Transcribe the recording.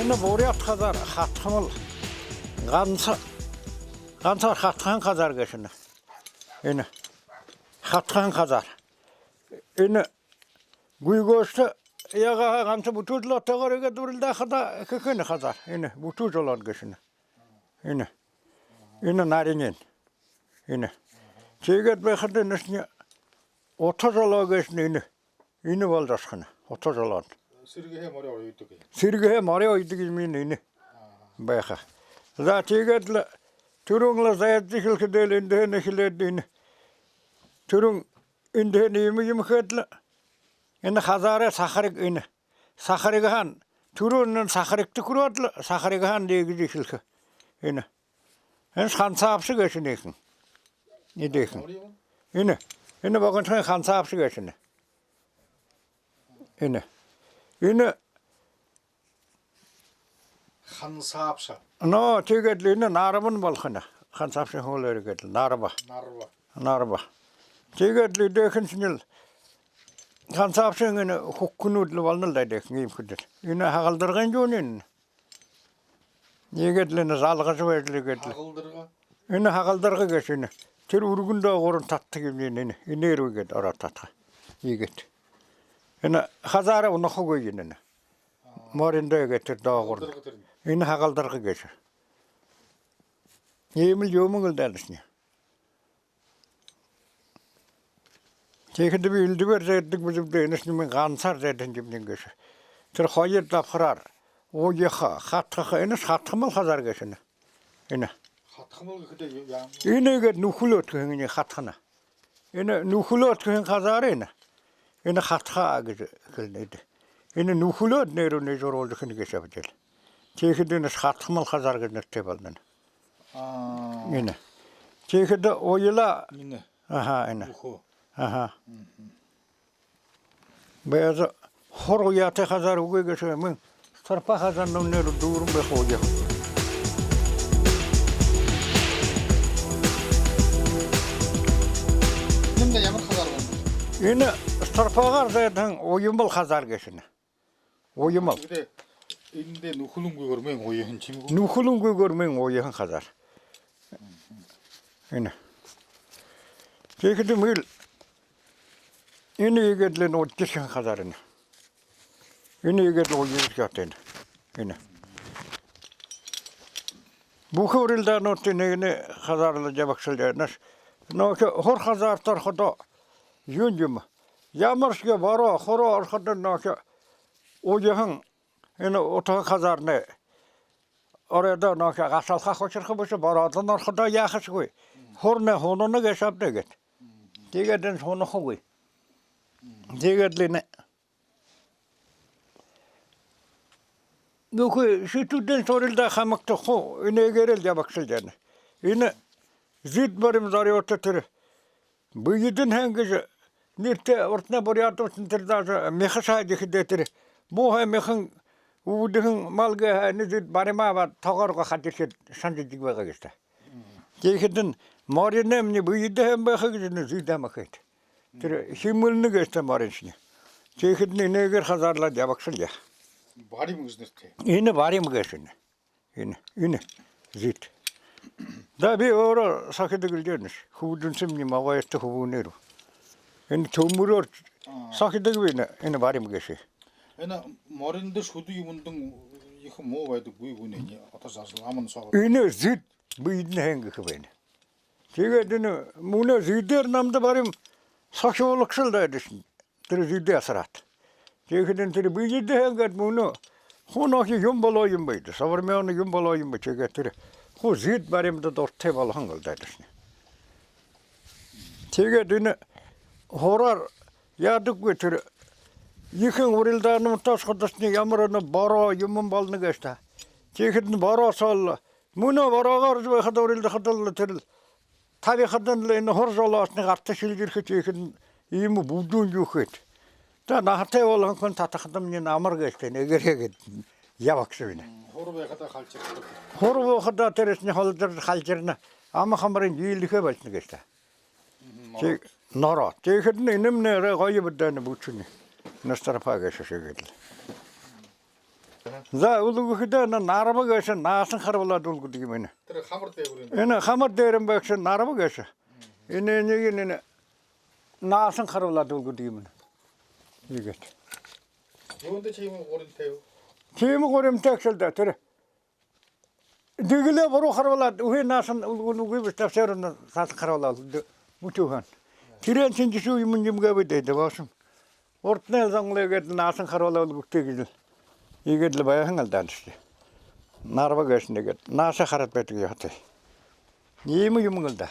Энэ бурят хазар хатхмал ганцаар хатхан хазар гэшнэ. Энэ хатхан хазар. Энэ гүйгөөс яга ганц бүтүүлэлтэйгээр гэдүрлдэ хада ххэн хазар. Энэ бүтүүлэлт гэшнэ. Энэ нарийн. Энэ тэгээд байхад нэсний отожолоо гэшнэ энэ болдосхна. Отожолоо. Сэргээ морё ойдөг юм энэ байха. За тэгээд л түрүүн л зайдчихлэхэд энэ хэлээд энэ түрүүн энэ юм хэдл энэ хазаараа сахарыг хаан түрүүн сахарыг төхрөөд л сахарыг хаан дэгж ихлэх энэ ханцаавшиг гэшнэхэн идэхэн энэ багонтрын ханцаавшиг гэшнэ энэ хансаапша. Но тэгээд энэ нарван болгоно. Хансаапшин хоолоор гэдэг нарва. Тэгээд дэхэн шинэл хансаапшин энэ хуккунууд л болно л дэхэн юм хөдөл. Энэ хагалдаргын жуунин. Нэгэд л энэ залгаж байдлыг Хагалдарга. энэ хагалдарга гэж энэ тэр өргөндөө гурван татдаг юм энэ энергээд ороод татах. Ийгэт. Энэ хазаараа унахгүй юм энэ. Мориндөө гэдэг доогуур. Энэ хагалдарга гэж. Ийм л юм л дaalсны. Тэгэхэд би илдвэр зэдэг бүлэвдээ энэс юм ганцаар зэдэг юм гэж. Тэр хоёр давхраар ууяха хатхах энэс хатхмал хазар гэж энэ. Энэ Хатхмал гэхэд яа. энэгээд нүхлөөт гэнэ хатхна. Энэ нүхлөөт гэн хазар энэ. Энэ хатхаа гэж хэлнэд. Энэ нүхлөөд нэрүний зуруулах нэг шавжил. Тэгэхэд энэ хатхмал хазар гэж нэртэй болно. Энэ. Тэгэхэд ойлаа. Энэ. Энэ. Бэз хоргояты хазар үгүй гэж мен сарпа хазар нэр дүүрэн байх уу. Нэмдэ ямар хазар байна? Энэ сарпагаар зайдан уймал хазар гэшнэ. Уймал. Эндээ нүхлөнгүйгээр мен уяхан чимгүй. Нүхлөнгүйгээр мен уяхан хазар. Энэ. Тэгэхэд мэл энэ игээд л нуудчихсан хазар энэ. Энэ игээд уйж гатэн. Энэ. Бүхөрөлдөө нууты нэг хазар л жавагшил яанаш. Нөх хор хазар торходо юм. Ямаршгэ бороо хороо орход нөх уяхан энэ утга хазарны оройдоо нөх гасалхах учрах биш бороод норходоо яахшгүй. Хорны хононог яшабдэгэт. Тэгээд энэ хонохгүй. Тэгээд л энэ нөхө шитүдэн сорилда хамагтах энэгэрэл явагшил яана. Энэ зид барим зариот тэр бүгдэн хангаж нэртэ уртна бориатуутэн тэр даа мехашаа гэхэд тэр муухай механ үүдэн малга нэзид баримаа тоогоорго хадчихад санджиг байгаа гэж та. Тэгэхэд н моринэмний бүгдэн байхаг гэж зүйдэмэхэд. Тэр химэлнэг гэж мориншни. Тэгэхэд нэгэр хазаарлаад явагшил яа. Барим гэж нэртэй. Энэ барим гэж энэ зид. Да би өөрөө сахидаг л дээ. Хүүдэнсэмний магайтай хөвөнөр. Энэ төмөрөөр сахидаг би энэ барим гэж. Энэ моринд шүдүү юмдэн их муу байдаггүй гүнэ. Одоо аман соо. Энэ зид бидэн хангах байна. Тэгээд энэ мөнө зидээр намд барим сахиулгшил дайдсан. Тэр зидээ асраат. Тэгэхэд энэ тэр бидэн хангад мөнө хонох юм болоо юм байд. Савармын юм болоо юм тэгээд тэр хөө зид баримд дуртай болгон л дайдсан. Тэгээд энэ хороор яадаггүй тэр ихэн урилдаануудаас ходсны ямар нэг бороо юм болно гэж та. Тэгэхэд бороосол мөнө бороогоор байхад урилдахад л тэр тавихад л энэ хоржолоосны гарт шилжирхэж ихэн ийм бүдүүн юухэд. Та нахтай болгон татахдамны амар гэж нэгэрэгэд явагш байна. Хор байхад халжирдаг. Хор байхад тэрсний холдор халжирна. Ам хамрын дийлэхэ болно гэж та. Тэг нороо. Тэгэхэд нэмнэрэ гоё бэдэн бүчүн. Настарпагаа шишэгээл. За улугухда на нарба гэш наасан харвалаад улгуд юм байна. Тэр хамар дээр юм. Энэ хамар дээр юм багш нарба гэш. Энэ нэг энэ наасан харвалаад улгуд юм байна. Игээд. Юунд чи юм гуринтэй юу? Тийм горимтэй гэсэлдэ тэр. Дэглээ буруу харвалаад үхэ наасан улгуг бистafsэр наасан харвалаад мөчөөн. Тэрэн чинжүү юм гэвэдэ баасан. Уртнаа занглээгээд наасан харвалаад улгугтэй гэж. Игээд л баяхан алдаан шүү. Нарва гэш нэгэд нааса хараад байдаг яатай. Ийм юм л да.